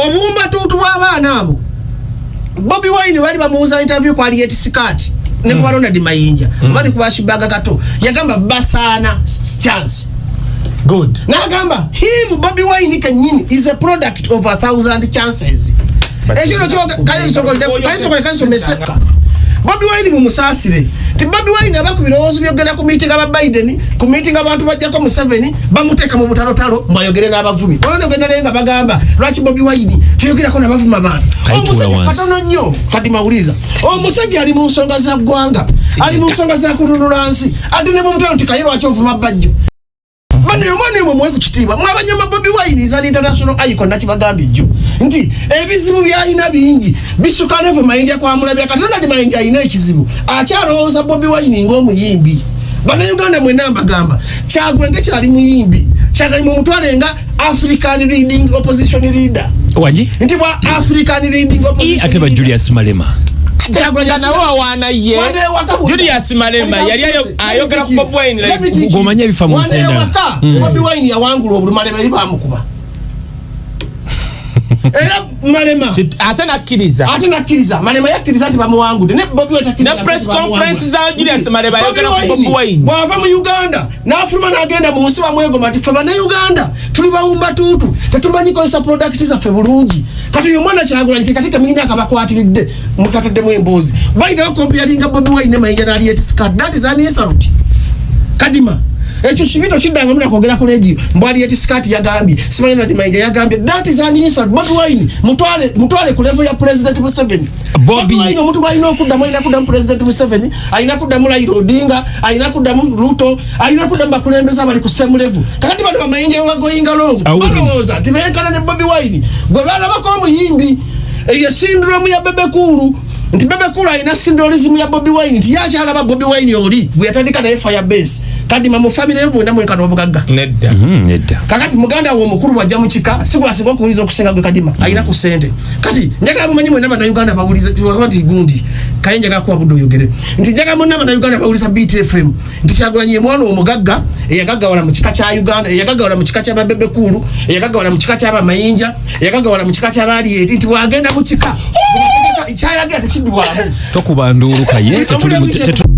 obumba tutu bw'abaana abo Bobi Wine bali bamuuza interview kwa Aliet Sikati ne kwa Ronald Mayinja bali kubashibaga gato yagamba basana chance good nagamba him Bobi Wine kanyini is a product of 1,000 chances ejiro choga kayo meseka Bobi Wine mumusasire ti Bobi Wine abakubirozo byogera ku meeting aba Biden ku meeting abantu bajja ko Museveni bamuteka mu butalotalo mbayogere n'abavumi ono genda lenga bagamba lwachi Bobi Wine tuyogera ko n'abavuma abantu omusajja katono nnyo kati mawuliza omusajja ali mu nsonga za gwanga ali mu nsonga za kununulansi ate ne mu mutalo tikayiro achovuma Bajjo bano yomone mu mwe kukitiba mwabanyoma Bobi Wine is an international icon nakibagambye jjo nti ebizibu byalina bingi bisukane vo Mayinja kwa mulabya katonda ndi Mayinja ina ekizibu akyalowooza Bobi Wine ng'omuyimbi bano Uganda mwe namba gamba Kyagulanyi tekyali muyimbi Kyagulanyi mu mutwale nga African leading opposition leader waji nti bwa African leading opposition ate ba Julius Malema Kana wana ye Julius Malema yali ayogera ku Bobi Wine gomanya bifamu senda Bobi Wine yawangula obulu Malema eri bamukuba era Malema ate nakiriza Malema yakiriza ati bamuwangude ne Bobi Wine takiriza na press conference za Julius Malema yogera ku Bobi Wine bwava mu Uganda n'afuluma n'agenda mu nsi bamwegoma ati faba ne Uganda tuli bawumba tutu tetumanyi kozesa product zaffe bulungi kati uyu mwana Kyagulanyi katika mingine akabakwatiridde mukatadde mu embozi baida comparing Bobi Wine ne Mayinja na Aliet Sikati that is an insult kadima ekyo kibito kidanga muna kwogera ku radio mbwali Aliet Sikati yagambye simanyi na Mayinja yagambye that is an insult Bobi Wine mutwale ku level ya President Museveni Bobi Wine omuntu balina okuddamu ayina kuddamu President Museveni ayina kuddamu Raila Odinga ayina kuddamu Ruto ayina kuddamu bakulembeza bali ku same level kakati bano Mayinja wagoyinga longo balowooza tibenkana ne Bobi Wine gwe balabako omuyimbi eyo syndrome ya Bebekulu nti Bebekulu ayina symbolism ya Bobi Wine nti yakyalaba Bobi Wine oli bwe yatandika naye fire base kadi mu family level na mwenkano obugagga nedda kakati muganda wo mukuru wajja mu kika sigwasinga okuwuliza okusenga gwe kadima ayina ku sente kati njaga mumanyi mwe n'abana Uganda bawuliza kwanti gundi kayenja gakuwa buddo yogere nti njaga mu n'abana Uganda bawuliza BTFM nti Kyagulanyi mwana omugagga eyagaggawala mu kika kya Uganda eyagaggawala mu kika kya Bebekulu eyagaggawala mu kika kya Mayinja eyagaggawala mu kika kya Aliet nti wagenda mu kika ichaya gati kidwamu tokubanduru kaye tetuli